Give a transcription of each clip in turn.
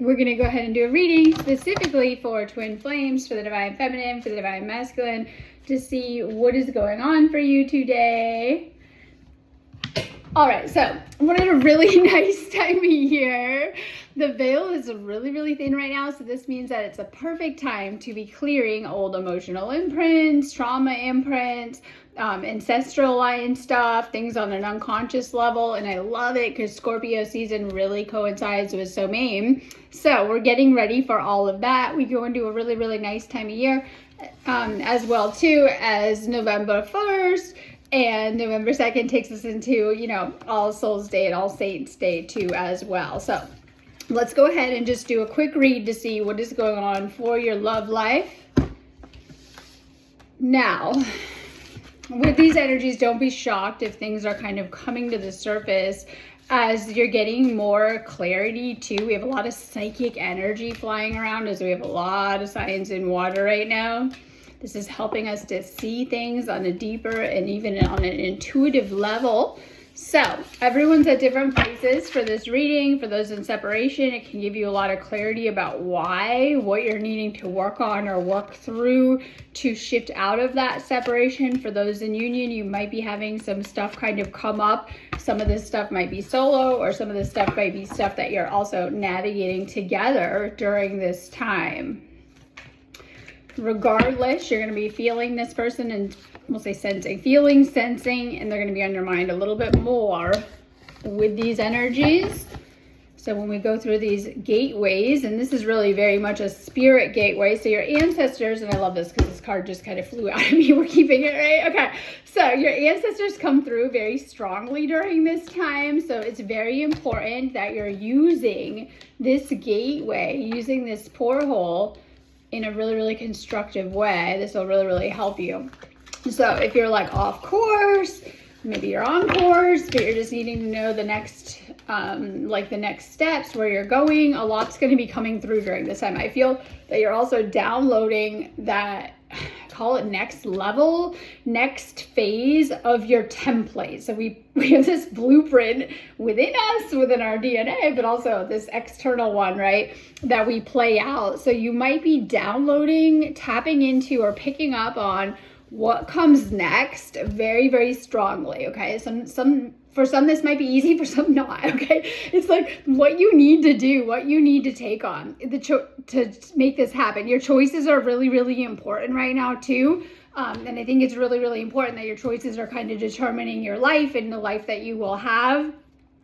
we're going to go ahead and do a reading specifically for twin flames, for the divine feminine, for the divine masculine, to see what is going on for you today. All right, so we're in a really nice time of year. The veil is really, really thin right now, so this means that it's a perfect time to be clearing old emotional imprints, trauma imprints, ancestral line stuff, things on an unconscious level. And I love it because Scorpio season really coincides with Samhain. So we're getting ready for all of that. We go into a really, really nice time of year, as well too as November 1st. And November 2nd takes us into, All Souls Day and All Saints Day too as well. So let's go ahead and just do a quick read to see what is going on for your love life. Now, with these energies, don't be shocked if things are kind of coming to the surface as you're getting more clarity too. We have a lot of psychic energy flying around as we have a lot of signs in water right now. This is helping us to see things on a deeper and even on an intuitive level. So everyone's at different places for this reading. For those in separation, it can give you a lot of clarity about what you're needing to work on or work through to shift out of that separation. For those in union, you might be having some stuff kind of come up. Some of this stuff might be solo, or some of this stuff might be stuff that you're also navigating together during this time. Regardless, you're going to be feeling this person, and we'll say sensing, and they're going to be on your mind a little bit more with these energies. So when we go through these gateways, and this is really very much a spirit gateway. So your ancestors, and I love this because this card just kind of flew out of me. We're keeping it right. Okay. So your ancestors come through very strongly during this time. So it's very important that you're using this gateway, using this porthole in a really, really constructive way. This will really, really help you. So if you're like off course, maybe you're on course, but you're just needing to know the next, the next steps, where you're going, a lot's going to be coming through during this time. I feel that you're also downloading that, call it next level, next phase of your template. So we have this blueprint within us, within our DNA, but also this external one, right, that we play out. So you might be downloading, tapping into, or picking up on what comes next very, very strongly. Okay. For some, this might be easy, for some not, okay? It's like what you need to do, what you need to take on to make this happen. Your choices are really, really important right now too. And I think it's really, really important that your choices are kind of determining your life and the life that you will have.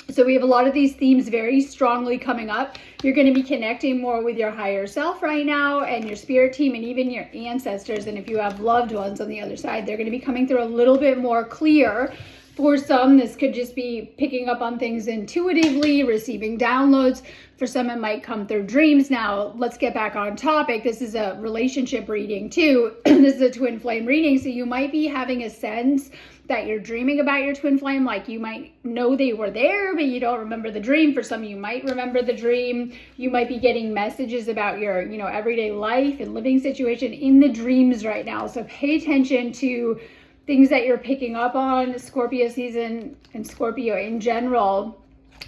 So we have a lot of these themes very strongly coming up. You're going to be connecting more with your higher self right now, and your spirit team, and even your ancestors. And if you have loved ones on the other side, they're going to be coming through a little bit more clear. For some, this could just be picking up on things intuitively, receiving downloads. For some, it might come through dreams. Now, let's get back on topic. This is a relationship reading too. This is a twin flame reading. So you might be having a sense that you're dreaming about your twin flame. Like you might know they were there, but you don't remember the dream. For some, you might remember the dream. You might be getting messages about your, everyday life and living situation in the dreams right now. So pay attention to things that you're picking up on. Scorpio season and Scorpio in general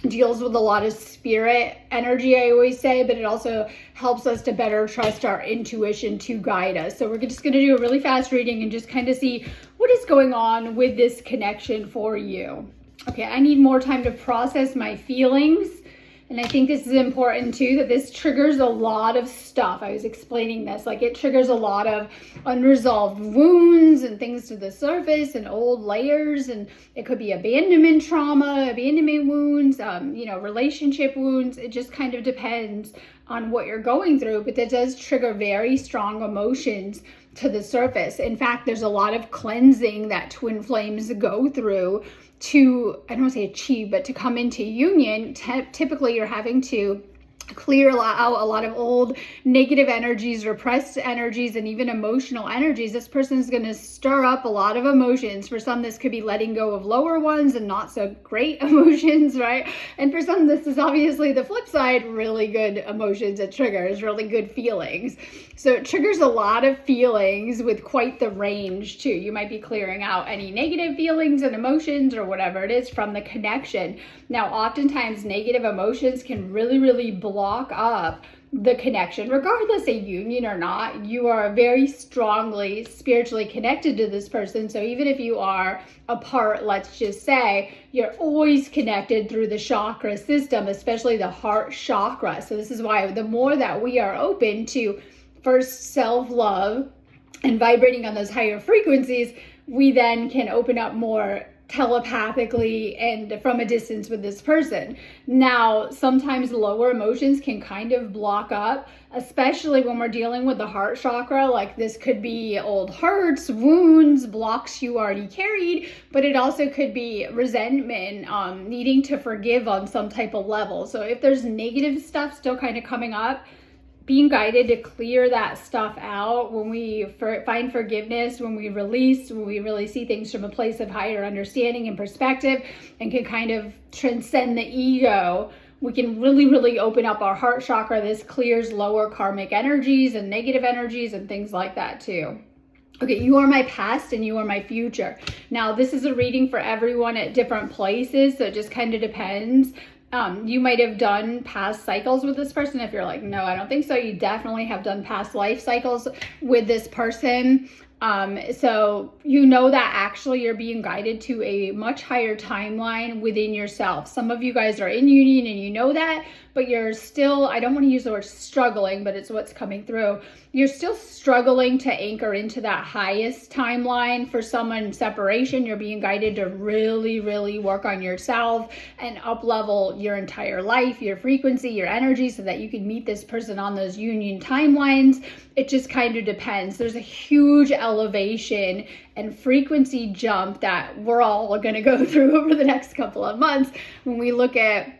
deals with a lot of spirit energy, I always say, but it also helps us to better trust our intuition to guide us. So we're just going to do a really fast reading and just kind of see what is going on with this connection for you. Okay, I need more time to process my feelings. And I think this is important too, that this triggers a lot of stuff. I was explaining this, like it triggers a lot of unresolved wounds and things to the surface and old layers. And it could be abandonment trauma, abandonment wounds, relationship wounds. It just kind of depends on what you're going through, but that does trigger very strong emotions to the surface. In fact, there's a lot of cleansing that twin flames go through to, I don't want to say achieve, but to come into union. Typically you're having to clear out a lot of old negative energies, repressed energies, and even emotional energies. This person is going to stir up a lot of emotions. For some, this could be letting go of lower ones and not so great emotions, right? And for some, this is obviously the flip side, really good emotions. It triggers really good feelings. So it triggers a lot of feelings with quite the range too. You might be clearing out any negative feelings and emotions or whatever it is from the connection. Now, oftentimes negative emotions can really, really block block up the connection, regardless of union or not. You are very strongly spiritually connected to this person. So even if you are apart, let's just say, you're always connected through the chakra system, especially the heart chakra. So this is why the more that we are open to first self-love and vibrating on those higher frequencies, we then can open up more telepathically and from a distance with this person. Now, sometimes lower emotions can kind of block up, especially when we're dealing with the heart chakra. Like, this could be old hurts, wounds, blocks you already carried, but it also could be resentment, needing to forgive on some type of level. So if there's negative stuff still kind of coming up, being guided to clear that stuff out when we find forgiveness, when we release, when we really see things from a place of higher understanding and perspective and can kind of transcend the ego, we can really, really open up our heart chakra. This clears lower karmic energies and negative energies and things like that too. Okay, you are my past and you are my future. Now, this is a reading for everyone at different places, so it just kind of depends. You might have done past cycles with this person. If you're like, no, I don't think so, you definitely have done past life cycles with this person. So you know that actually you're being guided to a much higher timeline within yourself. Some of you guys are in union and you know that, but you're still, I don't want to use the word struggling, but it's what's coming through. You're still struggling to anchor into that highest timeline. For someone in separation, you're being guided to really, really work on yourself and up level your entire life, your frequency, your energy, so that you can meet this person on those union timelines. It just kind of depends. There's a huge elevation and frequency jump that we're all going to go through over the next couple of months. When we look at,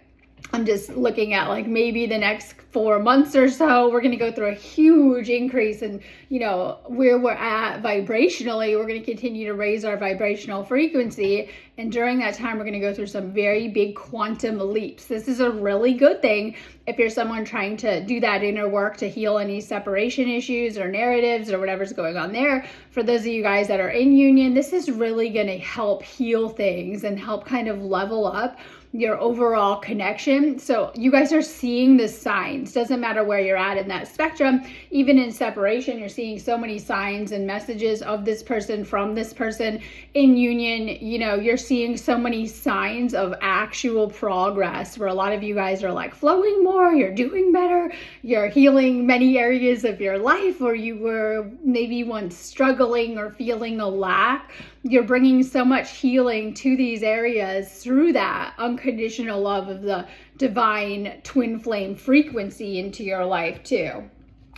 I'm just looking at like maybe the next 4 months or so, we're going to go through a huge increase in, you know, where we're at vibrationally. We're going to continue to raise our vibrational frequency. And during that time, we're going to go through some very big quantum leaps. This is a really good thing if you're someone trying to do that inner work to heal any separation issues or narratives or whatever's going on there. For those of you guys that are in union, this is really going to help heal things and help kind of level up your overall connection. So you guys are seeing the signs. Doesn't matter where you're at in that spectrum. Even in separation, you're seeing so many signs and messages of this person from this person. In union, you know, you're seeing so many signs of actual progress where a lot of you guys are like flowing more, you're doing better, you're healing many areas of your life where you were maybe once struggling or feeling a lack. You're bringing so much healing to these areas through that unconditional love of the divine twin flame frequency into your life too.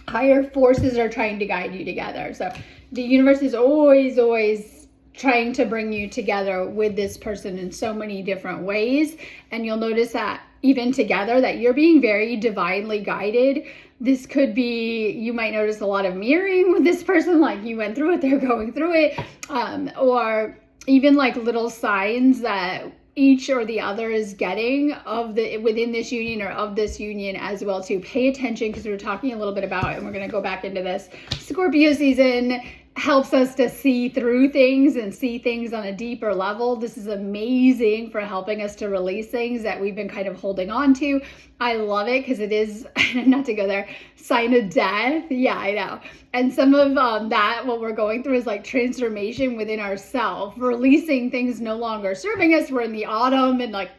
Higher forces are trying to guide you together. So the universe is always trying to bring you together with this person in so many different ways. And you'll notice that even together that you're being very divinely guided. This could be, you might notice a lot of mirroring with this person, like you went through it, they're going through it, or even like little signs that each or the other is getting of the within this union or of this union as well too. Pay attention, because we were talking a little bit about it, and we're going to go back into this. Scorpio season helps us to see through things and see things on a deeper level. This is amazing for helping us to release things that we've been kind of holding on to. I love it because it is, not to go there, sign of death. Yeah, I know. And some of that, what we're going through is like transformation within ourselves, releasing things no longer serving us. We're in the autumn and like,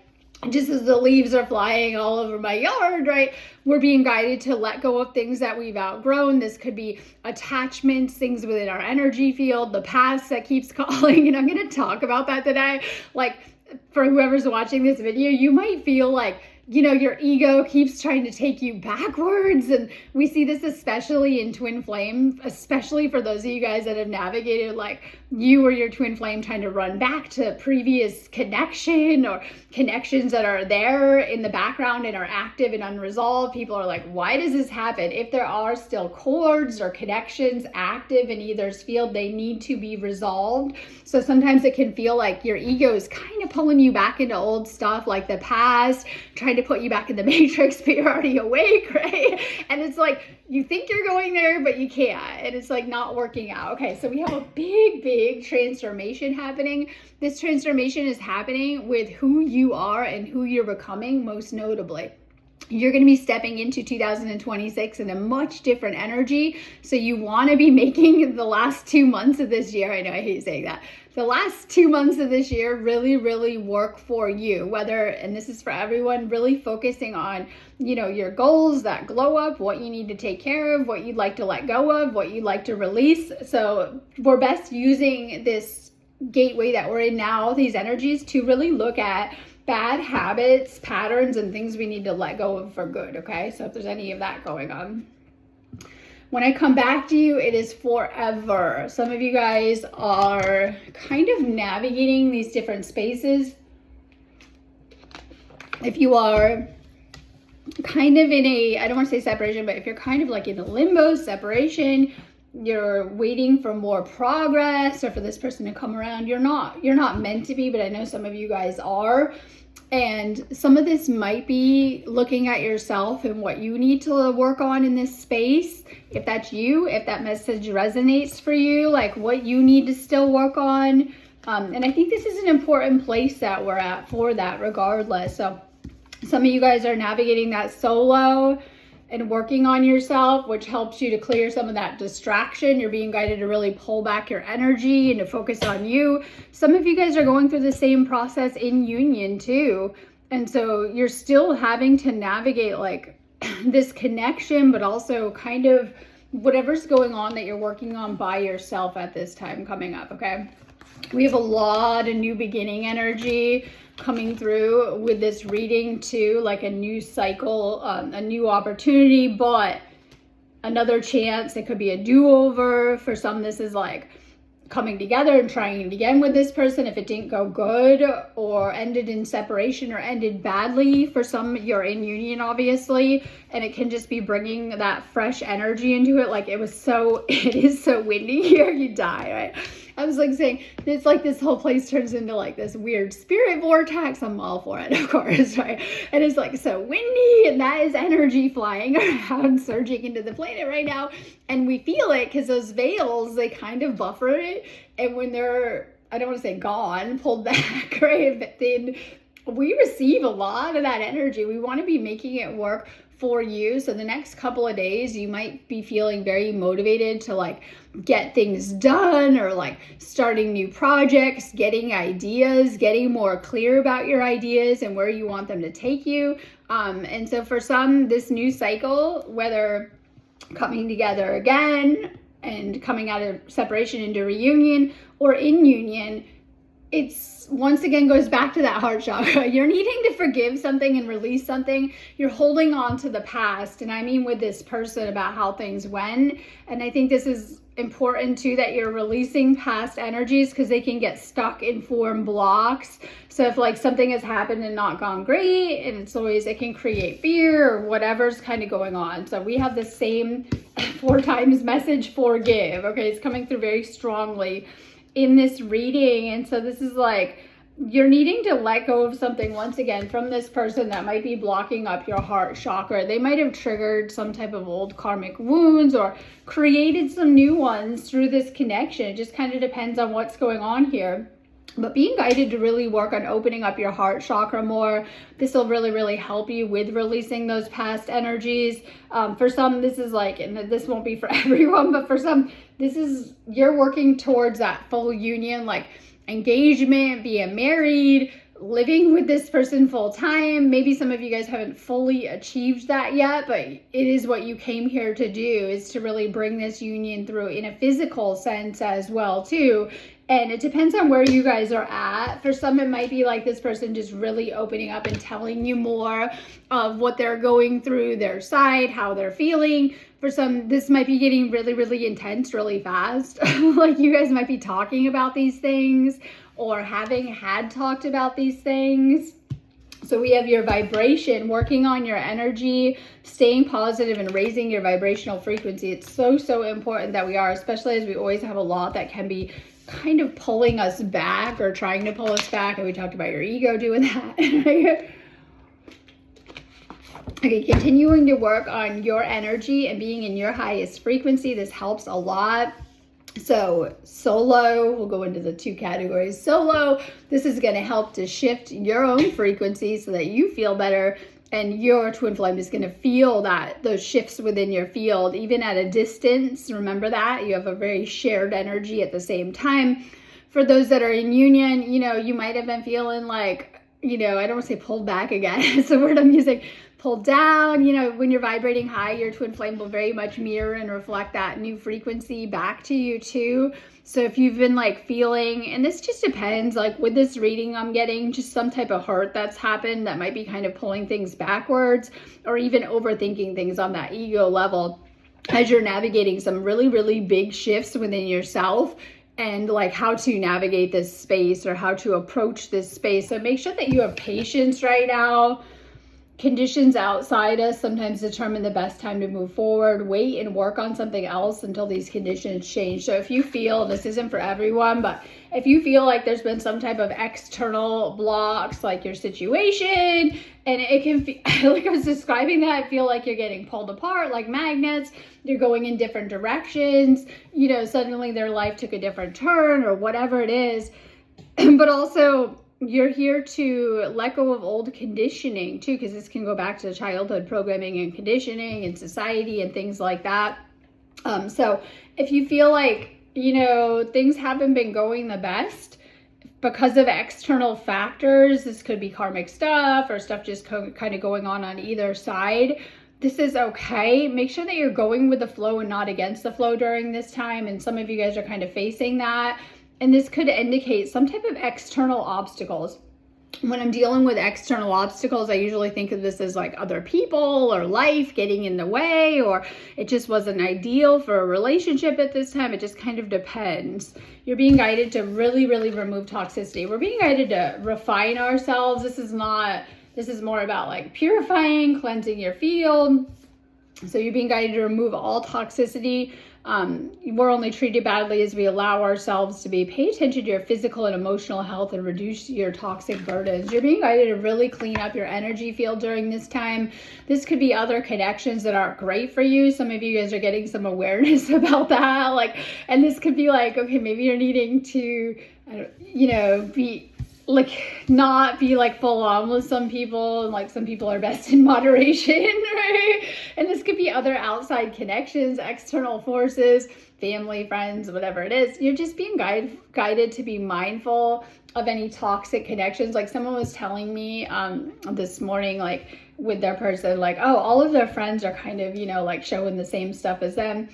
just as the leaves are flying all over my yard, right? We're being guided to let go of things that we've outgrown. This could be attachments, things within our energy field, the past that keeps calling. And I'm going to talk about that today. Like, for whoever's watching this video, you might feel like, you know, your ego keeps trying to take you backwards. And we see this especially in twin flame, especially for those of you guys that have navigated like you or your twin flame trying to run back to previous connection or connections that are there in the background and are active and unresolved. People are like, why does this happen? If there are still cords or connections active in either's field, they need to be resolved. So sometimes it can feel like your ego is kind of pulling you back into old stuff like the past, trying to put you back in the matrix, but you're already awake, right? And it's like, you think you're going there, but you can't. And it's like not working out. Okay, so we have a big transformation happening. This transformation is happening with who you are and who you're becoming, most notably. you're going to be stepping into 2026 in a much different energy. So you want to be making the last 2 months of this year, I know I hate saying that, the last 2 months of this year really, really work for you. Whether, and this is for everyone, really focusing on, you know, your goals, that glow up, what you need to take care of, what you'd like to let go of, what you'd like to release. So we're best using this gateway that we're in now, these energies, to really look at bad habits, patterns, and things we need to let go of for good, okay? So if there's any of that going on. When I come back to you, it is forever. Some of you guys are kind of navigating these different spaces. If you are kind of in a, I don't want to say separation, but if you're kind of like in a limbo separation, you're waiting for more progress or for this person to come around, you're not meant to be, but I know some of you guys are. And some of this might be looking at yourself and what you need to work on in this space. If that's you, if that message resonates for you, like what you need to still work on. And I think this is an important place that we're at for that regardless. So some of you guys are navigating that solo and working on yourself, which helps you to clear some of that distraction. You're being guided to really pull back your energy and to focus on you. Some of you guys are going through the same process in union too. And so you're still having to navigate like this connection, but also kind of whatever's going on that you're working on by yourself at this time coming up, okay? We have a lot of new beginning energy coming through with this reading too, like a new cycle, a new opportunity, but another chance. It could be a do-over. For some, this is like coming together and trying it again with this person if it didn't go good or ended in separation or ended badly. For some, you're in union obviously, and it can just be bringing that fresh energy into it. Like it is so windy here, you die, right? I was like saying, it's like this whole place turns into like this weird spirit vortex. I'm all for it, of course, right? And it's like so windy, and that is energy flying around, surging into the planet right now. And we feel it because those veils, they kind of buffer it. And when they're, I don't want to say gone, pulled back, right? But then we receive a lot of that energy. We want to be making it work for you. So the next couple of days, you might be feeling very motivated to like get things done or like starting new projects, getting ideas, getting more clear about your ideas and where you want them to take you. And so for some, this new cycle, whether coming together again and coming out of separation into reunion or in union, it's once again goes back to that heart chakra. You're needing to forgive something and release something. You're holding on to the past. And I mean with this person about how things went. And I think this is important too, that you're releasing past energies because they can get stuck in form blocks. So if like something has happened and not gone great, and it can create fear or whatever's kind of going on. So we have the same 4 times message, forgive. Okay, it's coming through very strongly in this reading. And so this is like you're needing to let go of something once again from this person that might be blocking up your heart chakra. They might have triggered some type of old karmic wounds or created some new ones through this connection. It just kind of depends on what's going on here. But being guided to really work on opening up your heart chakra more. This will really, really help you with releasing those past energies. For some, this is like, and this won't be for everyone, but for some, this is, you're working towards that full union, like engagement, being married, living with this person full time. Maybe some of you guys haven't fully achieved that yet, but it is what you came here to do, is to really bring this union through in a physical sense as well too. And it depends on where you guys are at. For some, it might be like this person just really opening up and telling you more of what they're going through, their side, how they're feeling. For some, this might be getting really, really intense really fast. Like you guys might be talking about these things or having had talked about these things. So we have your vibration, working on your energy, staying positive and raising your vibrational frequency. It's so, so important that we are, especially as we always have a lot that can be kind of pulling us back or trying to pull us back. And we talked about your ego doing that. Okay, continuing to work on your energy and being in your highest frequency. This helps a lot. So solo, we'll go into the 2 categories. Solo, this is going to help to shift your own frequency so that you feel better. and your twin flame is going to feel those shifts within your field, even at a distance. Remember that you have a very shared energy at the same time. For those that are in union, you might have been feeling like, I don't want to say pulled back again. It's the word I'm using. Pulled down. When you're vibrating high, your twin flame will very much mirror and reflect that new frequency back to you too. So if you've been like feeling, and this just depends, like with this reading I'm getting just some type of hurt that's happened that might be kind of pulling things backwards, or even overthinking things on that ego level as you're navigating some really, really big shifts within yourself, and like how to navigate this space or how to approach this space. So make sure that you have patience right now. Conditions outside us sometimes determine the best time to move forward. Wait and work on something else until these conditions change. So if you feel, this isn't for everyone, but if you feel like there's been some type of external blocks, like your situation, and it can feel, like I was describing that, I feel like you're getting pulled apart like magnets, you're going in different directions, suddenly their life took a different turn or whatever it is. But also, you're here to let go of old conditioning too, because this can go back to childhood programming and conditioning and society and things like that. So if you feel like, things haven't been going the best because of external factors, this could be karmic stuff or stuff just kind of going on either side. This is okay. Make sure that you're going with the flow and not against the flow during this time. And some of you guys are kind of facing that. And this could indicate some type of external obstacles. When I'm dealing with external obstacles, I usually think of this as like other people or life getting in the way, or it just wasn't ideal for a relationship at this time. It just kind of depends. You're being guided to really, really remove toxicity. We're being guided to refine ourselves. This is more about like purifying, cleansing your field. So you're being guided to remove all toxicity. We're only treated badly as we allow ourselves to be. Pay attention to your physical and emotional health and reduce your toxic burdens. You're being guided to really clean up your energy field during this time. This could be other connections that aren't great for you. Some of you guys are getting some awareness about that. And this could be like, okay, maybe you're needing to, be not be like full on with some people, and like some people are best in moderation, right? And this could be other outside connections, external forces, family, friends, whatever it is. You're just being guided to be mindful of any toxic connections. Like someone was telling me this morning, like with their person, like, oh, all of their friends are kind of, like showing the same stuff as them.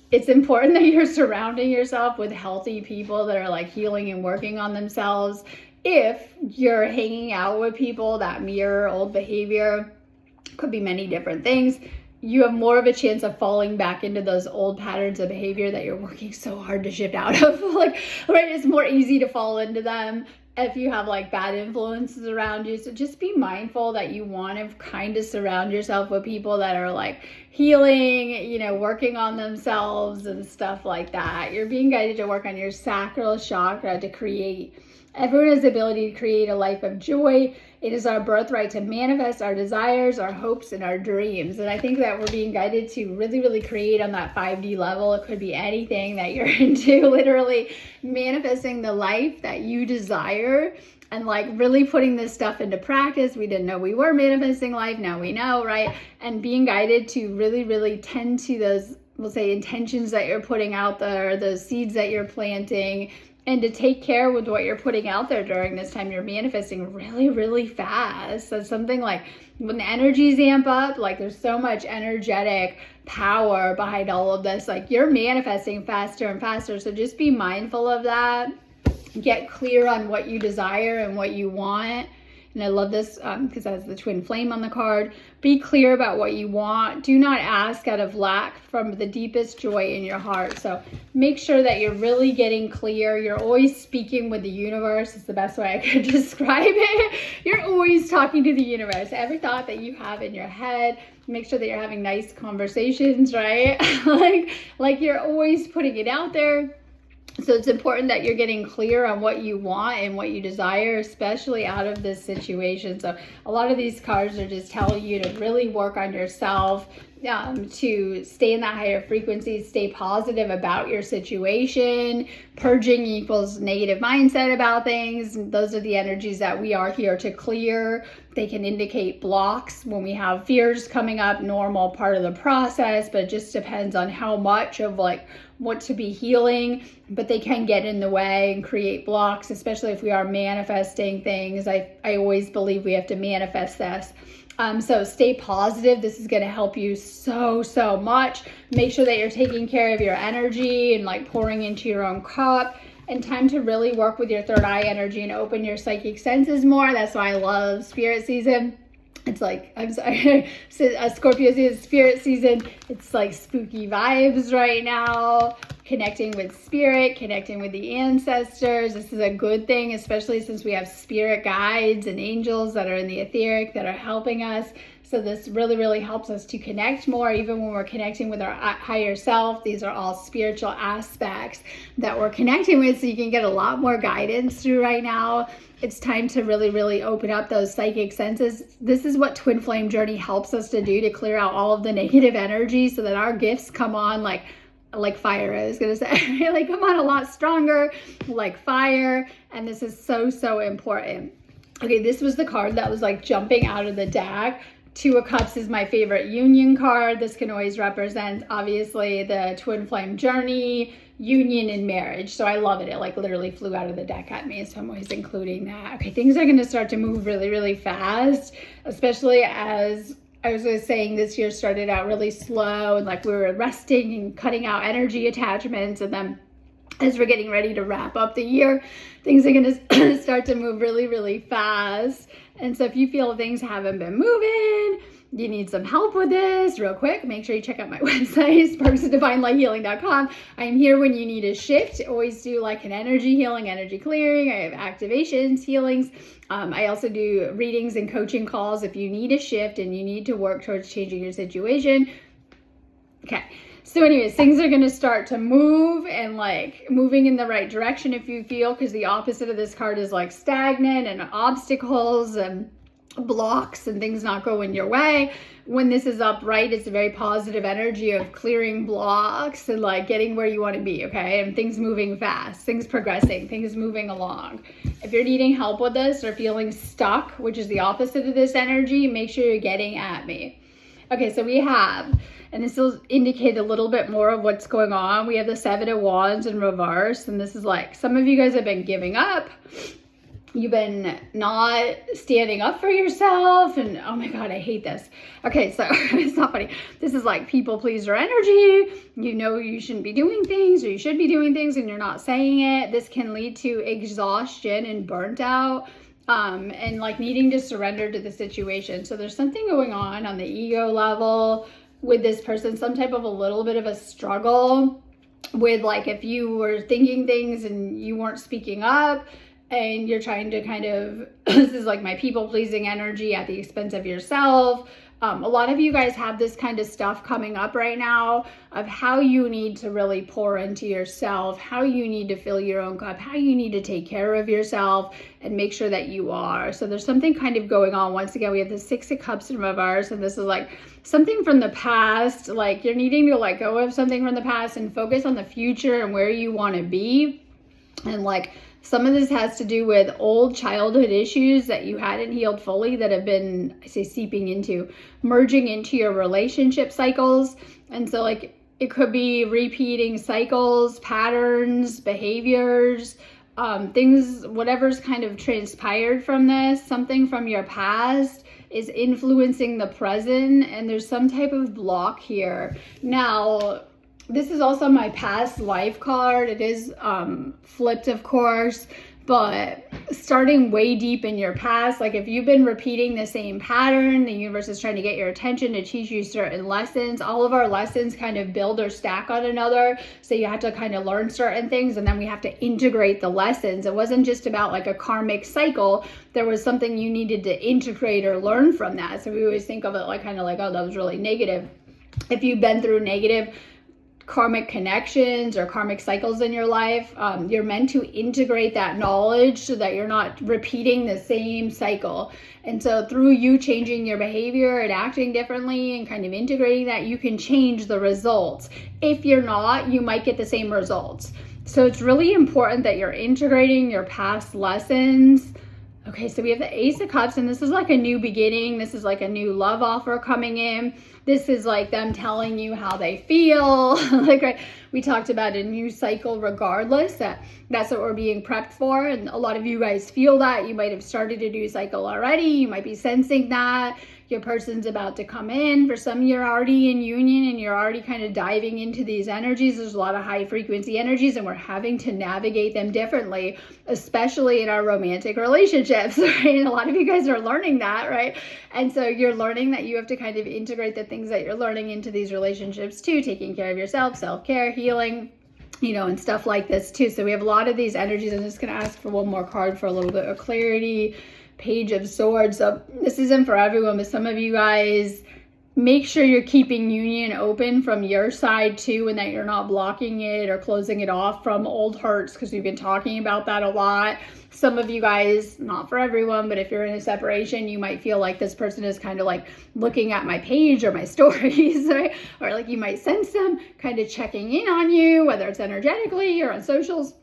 It's important that you're surrounding yourself with healthy people that are like healing and working on themselves. If you're hanging out with people that mirror old behavior, could be many different things, you have more of a chance of falling back into those old patterns of behavior that you're working so hard to shift out of. Right? It's more easy to fall into them if you have like bad influences around you. So just be mindful that you want to kind of surround yourself with people that are like healing, working on themselves and stuff like that. You're being guided to work on your sacral chakra to create. Everyone has the ability to create a life of joy. It is our birthright to manifest our desires, our hopes, and our dreams. And I think that we're being guided to really, really create on that 5D level. It could be anything that you're into, literally manifesting the life that you desire and like really putting this stuff into practice. We didn't know we were manifesting life. Now we know, right? And being guided to really, really tend to those, we'll say, intentions that you're putting out there, those seeds that you're planting, and to take care with what you're putting out there during this time. You're manifesting really, really fast. So something like when the energies amp up, like there's so much energetic power behind all of this, like you're manifesting faster and faster. So just be mindful of that. Get clear on what you desire and what you want. And I love this because it has the twin flame on the card. Be clear about what you want. Do not ask out of lack from the deepest joy in your heart. So make sure that you're really getting clear. You're always speaking with the universe. It's the best way I could describe it. You're always talking to the universe. Every thought that you have in your head, make sure that you're having nice conversations, right? like you're always putting it out there. So it's important that you're getting clear on what you want and what you desire, especially out of this situation. So a lot of these cards are just telling you to really work on yourself, to stay in that higher frequency, stay positive about your situation. Purging equals negative mindset about things. Those are the energies that we are here to clear. They can indicate blocks when we have fears coming up, normal part of the process, but it just depends on how much of like what to be healing, but they can get in the way and create blocks, especially if we are manifesting things. I always believe we have to manifest this. So stay positive. This is going to help you so much. Make sure that you're taking care of your energy and like pouring into your own cup. And time to really work with your third eye energy and open your psychic senses more. That's why I love spirit season. It's like, I'm sorry, Scorpio season, spirit season. It's like spooky vibes right now. Connecting with spirit, connecting with the ancestors. This is a good thing, especially since we have spirit guides and angels that are in the etheric that are helping us. So this really helps us to connect more, even when we're connecting with our higher self. These are all spiritual aspects that we're connecting with, so you can get a lot more guidance through right now. It's time to really open up those psychic senses. This is what Twin Flame Journey helps us to do, to clear out all of the negative energy so that our gifts come on like fire, I was gonna say. Like come on a lot stronger, like fire. And this is so important. Okay, this was the card that was like jumping out of the deck. Two of Cups is my favorite union card. This can always represent, obviously, the Twin Flame Journey, union, and marriage. So I love it. It like literally flew out of the deck at me. So I'm always including that. Okay, things are going to start to move really fast, especially as I was saying, this year started out really slow and like we were resting and cutting out energy attachments. And then as we're getting ready to wrap up the year, things are going to start to move really fast. And so if you feel things haven't been moving, you need some help with this real quick, make sure you check out my website, sparksofdivinelighthealing.com. I'm here when you need a shift. Always do like an energy healing, energy clearing. I have activations, healings. I also do readings and coaching calls if you need a shift and you need to work towards changing your situation. Okay. So anyways, things are going to start to move and like moving in the right direction if you feel, because the opposite of this card is like stagnant and obstacles and blocks and things not going your way. When this is upright, it's a very positive energy of clearing blocks and like getting where you want to be, okay? And things moving fast, things progressing, things moving along. If you're needing help with this or feeling stuck, which is the opposite of this energy, make sure you're getting at me. Okay, so we have, and this will indicate a little bit more of what's going on. We have the Seven of Wands in reverse, and this is like, some of you guys have been giving up. You've been not standing up for yourself, and oh my God, I hate this. Okay, so it's not funny. This is like people pleaser energy. You know you shouldn't be doing things, or you should be doing things, and you're not saying it. This can lead to exhaustion and burnt out. And like needing to surrender to the situation. So there's something going on the ego level with this person, some type of a little bit of a struggle with like if you were thinking things and you weren't speaking up and you're trying to kind of, this is like my people pleasing energy at the expense of yourself. A lot of you guys have this kind of stuff coming up right now of how you need to really pour into yourself, how you need to fill your own cup, how you need to take care of yourself and make sure that you are. So there's something kind of going on. Once again, we have the Six of Cups in reverse, and this is like something from the past, like you're needing to let go of something from the past and focus on the future and where you want to be. And like, some of this has to do with old childhood issues that you hadn't healed fully that have been, I say, seeping into, merging into your relationship cycles. And so like it could be repeating cycles, patterns, behaviors, things, whatever's kind of transpired from this, something from your past is influencing the present, and there's some type of block here. Now, this is also my past life card. It is flipped, of course, but starting way deep in your past, like if you've been repeating the same pattern, the universe is trying to get your attention to teach you certain lessons. All of our lessons kind of build or stack on another. So you have to kind of learn certain things, and then we have to integrate the lessons. It wasn't just about like a karmic cycle. There was something you needed to integrate or learn from that. So we always think of it like kind of like, oh, that was really negative. If you've been through negative karmic connections or karmic cycles in your life. You're meant to integrate that knowledge so that you're not repeating the same cycle. And so through you changing your behavior and acting differently and kind of integrating that, you can change the results. If you're not, you might get the same results. So it's really important that you're integrating your past lessons. Okay, so we have the Ace of Cups, and this is like a new beginning. This is like a new love offer coming in. This is like them telling you how they feel. Like, right, we talked about a new cycle regardless. That's what we're being prepped for. And a lot of you guys feel that. You might have started a new cycle already. You might be sensing that. Your person's about to come in. For some, you're already in union and you're already kind of diving into these energies. There's a lot of high frequency energies and we're having to navigate them differently, especially in our romantic relationships, right? And a lot of you guys are learning that, right? And so you're learning that you have to kind of integrate the things that you're learning into these relationships too, taking care of yourself, self-care, healing, you know, and stuff like this too. So we have a lot of these energies. I'm just going to ask for one more card for a little bit of clarity. Page of Swords. So this isn't for everyone, but some of you guys, make sure you're keeping union open from your side too, and that you're not blocking it or closing it off from old hurts, because we've been talking about that a lot. Some of you guys, not for everyone, but if you're in a separation, you might feel like this person is kind of like looking at my page or my stories, right? Or like you might sense them kind of checking in on you, whether it's energetically or on socials,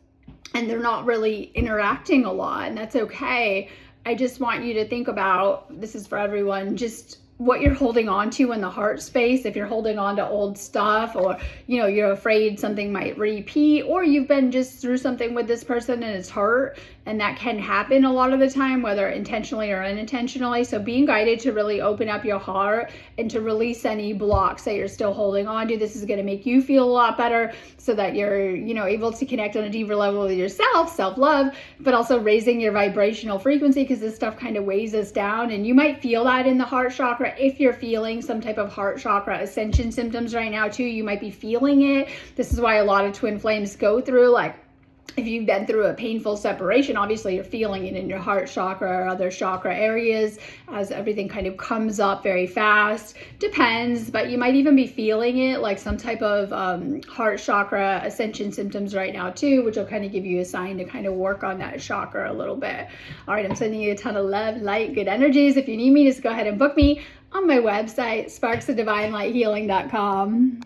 and they're not really interacting a lot, and that's okay. I just want you to think about, this is for everyone, just what you're holding on to in the heart space. If you're holding on to old stuff, or, you know, you're afraid something might repeat, or you've been just through something with this person and it's hurt, and that can happen a lot of the time, whether intentionally or unintentionally. So being guided to really open up your heart and to release any blocks that you're still holding on to. This is going to make you feel a lot better so that you're, you know, able to connect on a deeper level with yourself, self-love, but also raising your vibrational frequency, because this stuff kind of weighs us down. And you might feel that in the heart chakra. If you're feeling some type of heart chakra ascension symptoms right now too, you might be feeling it. This is why a lot of twin flames go through, like, if you've been through a painful separation, obviously you're feeling it in your heart chakra or other chakra areas as everything kind of comes up very fast. Depends, but you might even be feeling it like some type of heart chakra ascension symptoms right now too, which will kind of give you a sign to kind of work on that chakra a little bit. All right, I'm sending you a ton of love, light, good energies. If you need me, just go ahead and book me on my website, sparksofdivinelightshealing.com.